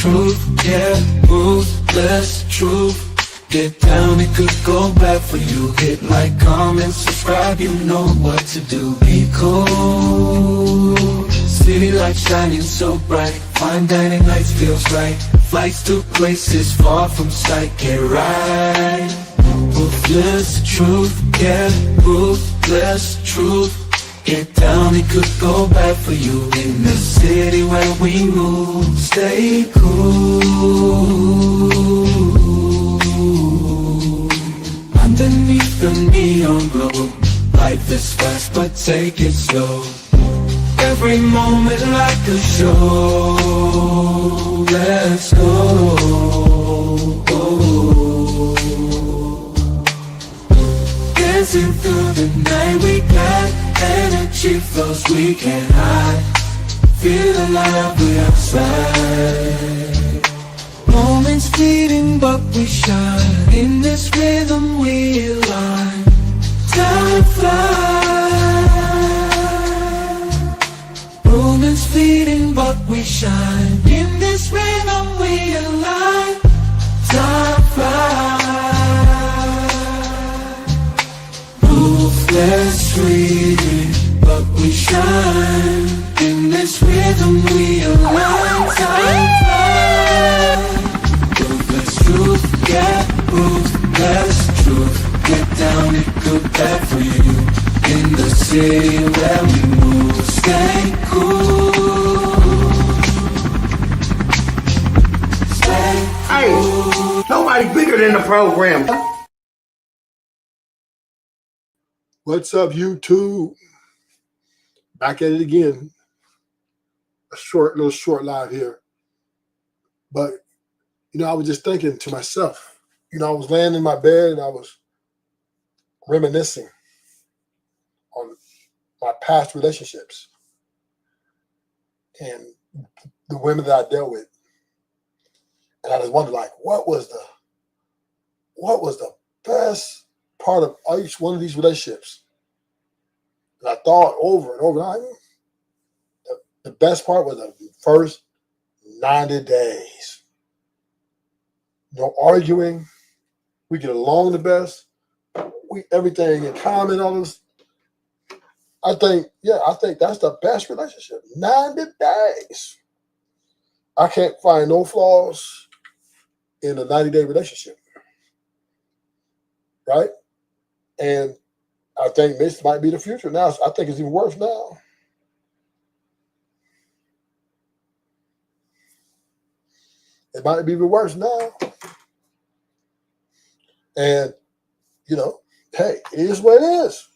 truth, yeah, ruthless truth. Get down, it could go bad for you. Hit like, comment, subscribe, you know what to do. Be cool. City lights shining so bright. Fine dining lights feels right. Flights to places far from sight. Get right. Ruthless truth, yeah, ruthless truth. Get down, it could go bad for you. In the city where we move, stay cool. Underneath the neon glow, life is fast but take it slow. Every moment like a show. Let's go. Dancing through the night, we got energy flows we can't hide. Feel alive, we outside. Moments fleeting but we shine. In this rhythm we align. Time flies. Moments fleeting but we shine. In this rhythm we align. Time flies. Ruthless fleeting but we shine. In this rhythm we align. Time flies. Ruthless truth, yeah, ruthless truth. Get down, it good bad for you. In the city where we move, stay cool. Stay cool. Hey, nobody bigger than the program. What's up, YouTube? Back at it again. A little short live here. But, I was just thinking to myself, I was laying in my bed and I was reminiscing on my past relationships and the women that I dealt with. And I just wondered, like, what was the best part of each one of these relationships? And I thought over and over and over. The best part was the first 90 days. No arguing. We get along the best. Everything in common, all this. I think that's the best relationship. 90 days. I can't find no flaws in a 90-day relationship. Right? And I think this might be the future now. I think it's even worse now. It might be even worse now. And, hey, it is what it is.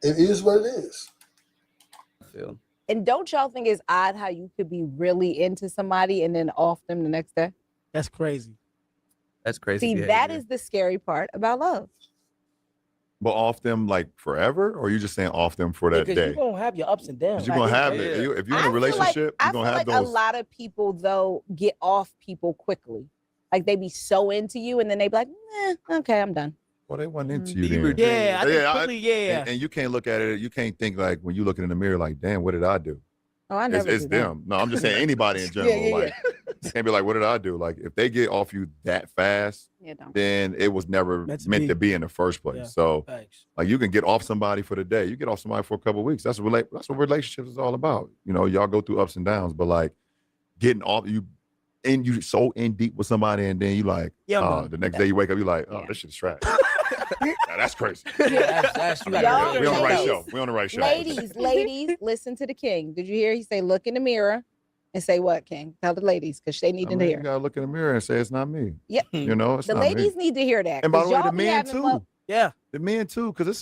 It is what it is. And don't y'all think it's odd how you could be really into somebody and then off them the next day? That's crazy. That's crazy. See, that is the scary part about love. But off them like forever, or are you just saying off them for that day? You're gonna have your ups and downs. You're gonna have it. If you're in a relationship, you're gonna have those. A lot of people though get off people quickly. Like they be so into you, and then they be like, okay, I'm done. Well, they weren't into you. Yeah, yeah. And you can't look at it. You can't think like when you look in the mirror, like, damn, what did I do? Oh, I never. It's them. No, I'm just saying anybody in general. Like, you can't be like, what did I do? Like, if they get off you that fast, then it was never meant to be in the first place. Yeah. So, like, you can get off somebody for the day. You get off somebody for a couple of weeks. That's what relationships is all about. Y'all go through ups and downs, but like getting off you so in deep with somebody, and then you like, the next day you wake up, you like, this shit's trash. Now, that's crazy. That's we on the right show. We on the right show. Ladies, listen to the king. Did you hear? He say, look in the mirror and say what, King? Tell the ladies because they need to hear. You gotta look in the mirror and say it's not me. Yeah, it's the not ladies me. need to hear that. And by the way, the men too. Yeah, the men too, because it's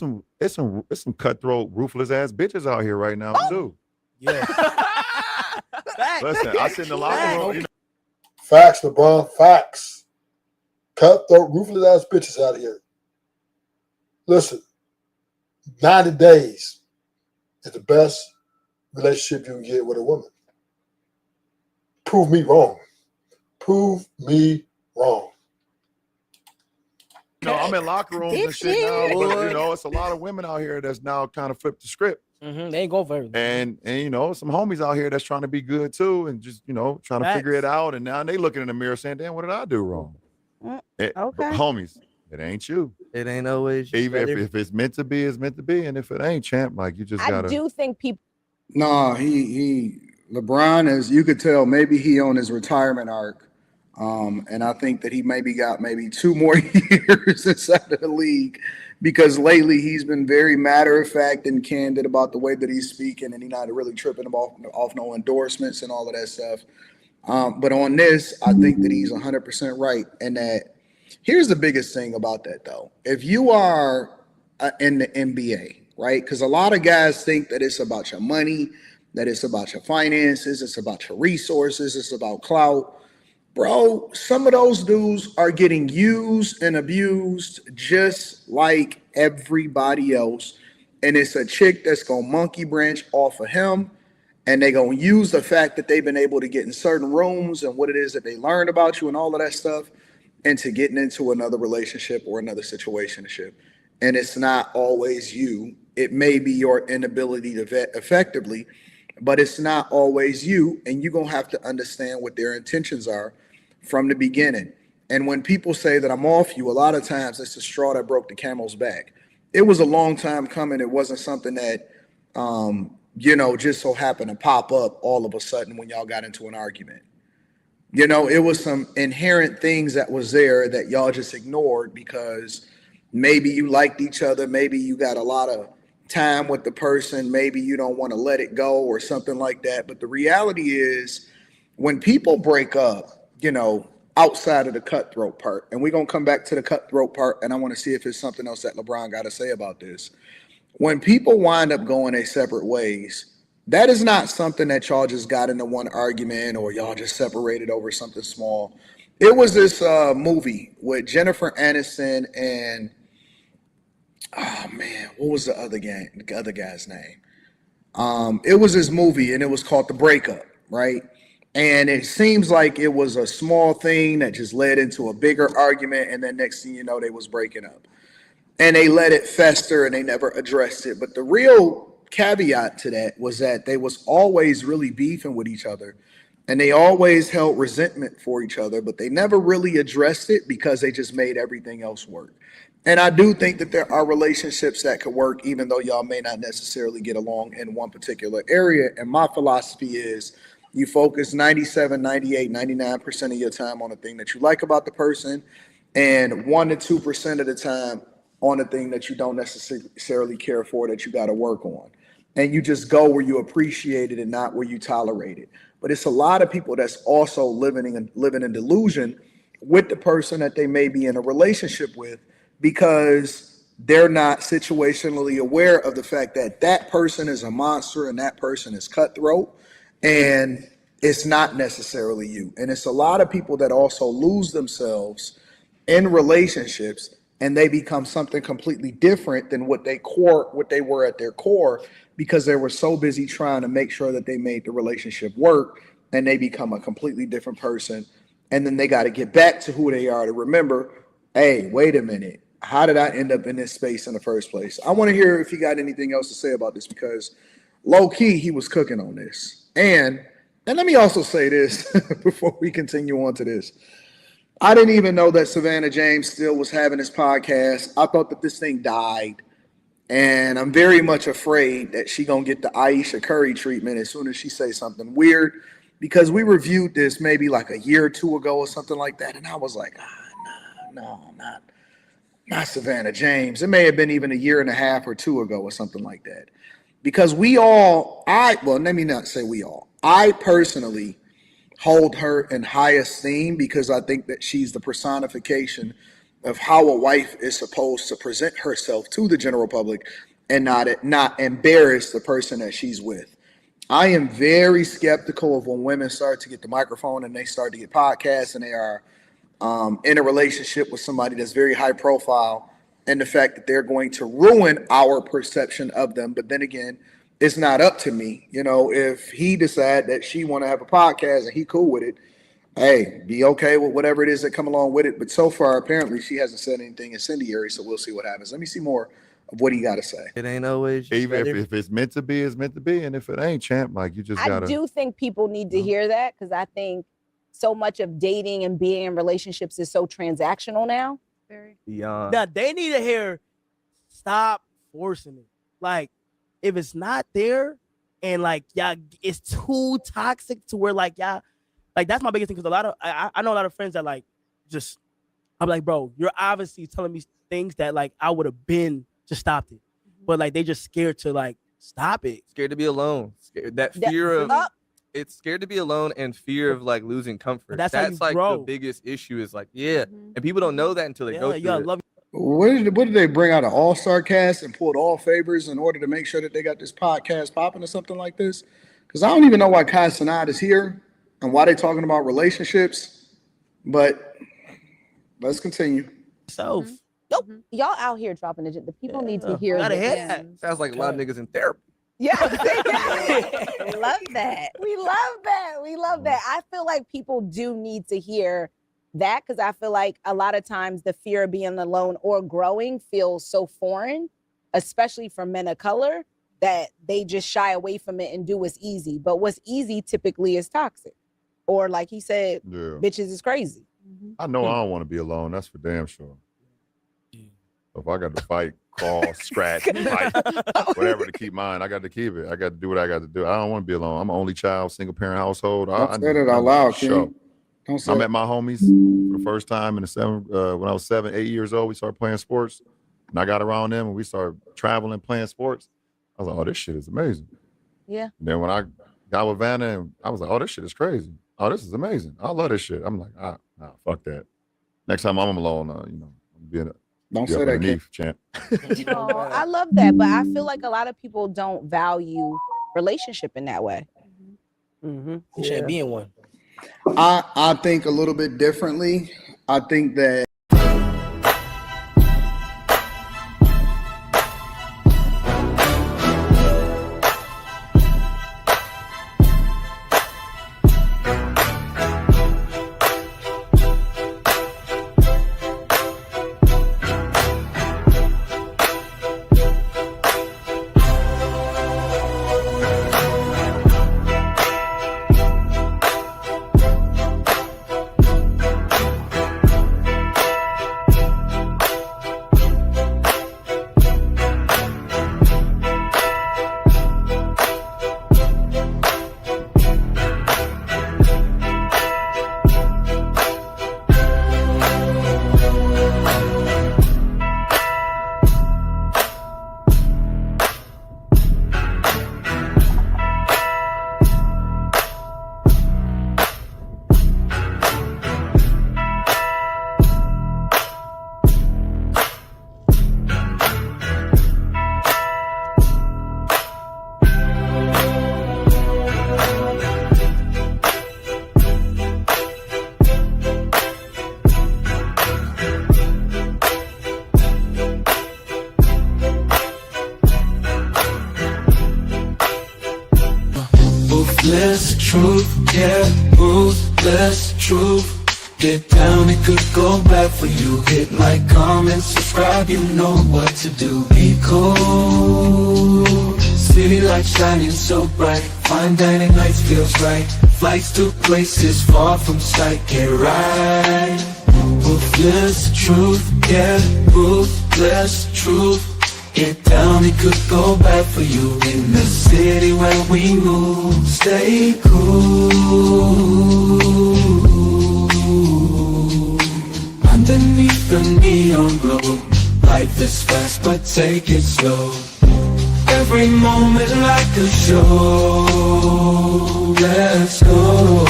some cutthroat, ruthless ass bitches out here right now too. Yeah. Listen, I sit in the locker room. Facts, LeBron. Facts. Cutthroat, ruthless ass bitches out here. Listen, 90 days is the best relationship you can get with a woman. Prove me wrong. Prove me wrong. I'm in locker rooms and shit now, but it's a lot of women out here that's now kind of flipped the script. Mm-hmm. They ain't go for everything. And some homies out here that's trying to be good too, and just trying to figure it out. And now they looking in the mirror saying, "Damn, what did I do wrong?" Okay, homies, it ain't you. It ain't always you. Even if it's meant to be, it's meant to be, and if it ain't, champ, like you just gotta. I do think people. No, LeBron is. You could tell maybe he on his retirement arc, and I think that he got 2 more years inside of the league. Because lately he's been very matter of fact and candid about the way that he's speaking, and he's not really tripping off no endorsements and all of that stuff. But on this, I think that he's 100% right. And that here's the biggest thing about that, though. If you are in the NBA, right? Because a lot of guys think that it's about your money, that it's about your finances, it's about your resources, it's about clout. Bro, some of those dudes are getting used and abused just like everybody else. And it's a chick that's going to monkey branch off of him. And they're going to use the fact that they've been able to get in certain rooms and what it is that they learned about you and all of that stuff into getting into another relationship or another situationship. And it's not always you. It may be your inability to vet effectively, but it's not always you. And you're going to have to understand what their intentions are from the beginning. And when people say that I'm off you, a lot of times it's the straw that broke the camel's back. It was a long time coming. It wasn't something that, just so happened to pop up all of a sudden when y'all got into an argument. It was some inherent things that was there that y'all just ignored because maybe you liked each other. Maybe you got a lot of time with the person. Maybe you don't want to let it go or something like that. But the reality is when people break up, outside of the cutthroat part, and we're going to come back to the cutthroat part, and I want to see if there's something else that LeBron got to say about this. When people wind up going their separate ways, that is not something that y'all just got into one argument or y'all just separated over something small. It was this movie with Jennifer Aniston and, what was the other guy's name? It was this movie, and it was called The Breakup, right? And it seems like it was a small thing that just led into a bigger argument. And then next thing you know, they was breaking up. And they let it fester and they never addressed it. But the real caveat to that was that they was always really beefing with each other. And they always held resentment for each other. But they never really addressed it because they just made everything else work. And I do think that there are relationships that could work even though y'all may not necessarily get along in one particular area. And my philosophy is, you focus 97, 98, 99% of your time on the thing that you like about the person and 1 to 2% of the time on the thing that you don't necessarily care for that you got to work on. And you just go where you appreciate it and not where you tolerate it. But it's a lot of people that's also living in delusion with the person that they may be in a relationship with because they're not situationally aware of the fact that that person is a monster and that person is cutthroat. And it's not necessarily you. And it's a lot of people that also lose themselves in relationships and they become something completely different than what they were at their core because they were so busy trying to make sure that they made the relationship work and they become a completely different person. And then they got to get back to who they are to remember, hey, wait a minute. How did I end up in this space in the first place? I want to hear if you got anything else to say about this because low key, he was cooking on this. And let me also say this before we continue on to this. I didn't even know that Savannah James still was having his podcast. I thought that this thing died. And I'm very much afraid that she going to get the Ayesha Curry treatment as soon as she says something weird. Because we reviewed this maybe like a year or two ago or something like that. And I was like, not Savannah James. It may have been even a year and a half or 2 ago or something like that. Because let me not say we all. I personally hold her in high esteem because I think that she's the personification of how a wife is supposed to present herself to the general public and not embarrass the person that she's with. I am very skeptical of when women start to get the microphone and they start to get podcasts and they are in a relationship with somebody that's very high profile. And the fact that they're going to ruin our perception of them. But then again, it's not up to me. If he decide that she want to have a podcast and he cool with it, Hey, be okay with whatever it is that come along with it. But so far, apparently, she hasn't said anything incendiary, so we'll see what happens. Let me see more of what he got to say. It ain't always Even if it's meant to be, it's meant to be. And if it ain't, champ, like you just gotta. I do think people need to hear that because I think so much of dating and being in relationships is so transactional now. beyond. Now they need to hear, stop forcing it. Like, if it's not there and like y'all, it's too toxic to where like y'all, like that's my biggest thing. Because a lot of I know a lot of friends that like just, I'm like, bro, you're obviously telling me things that like I would have been just stopped it, but like they just scared to like stop it. Scared to be alone. That fear of it's scared to be alone and fear of like losing comfort. That's like grow. the biggest issue is like, and people don't know that until they go through it. Love What did they bring out an all-star cast and pulled all favors in order to make sure that they got this podcast popping or something like this? Because I don't even know why Kai Cenat is here and why they're talking about relationships. But let's continue. Self. Nope. Y'all out here dropping the people need to hear Gotta this. hear that. Sounds like a lot of niggas in therapy. Yeah. Love that. We love that. We love that. I feel like people do need to hear that because I feel like a lot of times the fear of being alone or growing feels so foreign, especially for men of color, that they just shy away from it and do what's easy. But what's easy typically is toxic. Or like he said, bitches is crazy. I know I don't want to be alone. That's for damn sure. If I got to fight, crawl, scratch, fight, whatever to keep mine, I got to keep it. I got to do what I got to do. I don't want to be alone. I'm an only child, single parent household. Don't say that out loud, King. Don't say I met my homies for the first time in when I was 7, 8 years old. We started playing sports, and I got around them, and we started traveling, playing sports. I was like, oh, this shit is amazing. Yeah. And then when I got with Vanna, and I was like, oh, this shit is crazy. Oh, this is amazing. I love this shit. I'm like, nah, fuck that. Next time I'm alone, I'm being Don't say that, King. champ. No, I love that, but I feel like a lot of people don't value relationship in that way. You should be in one. I think a little bit differently. I think that Ruthless truth, yeah, ruthless truth. Get down, it could go bad for you. Hit like, comment, subscribe, you know what to do. Be cool. City lights shining so bright. Fine dining nights feels right. Flights to places far from sight. Get right. Ruthless truth, yeah, ruthless truth. Get down, it could go bad for you. In the city where we move, stay cool. Underneath the neon glow, life is fast but take it slow. Every moment like a show. Let's go.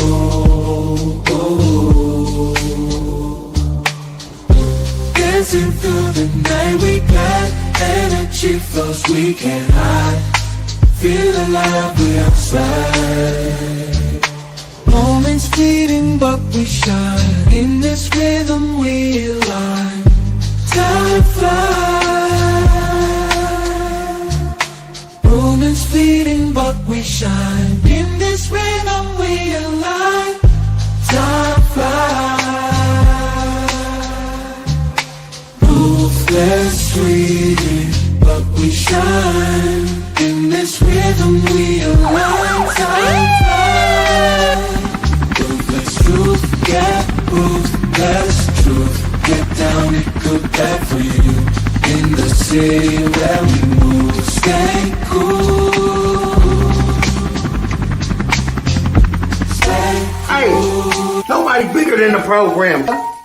Dancing through the night, we got energy flows we can't hide. Feel alive, we outside. Moments fleeting but we shine. In this rhythm we align. Time flies. Moments fleeting but we shine. In this rhythm we align. Time time. In this rhythm we align. Time. Ruthless truth, get ruthless truth. Get down, it good bad for you. In the city where we move, stay cool. Hey, nobody bigger than the program.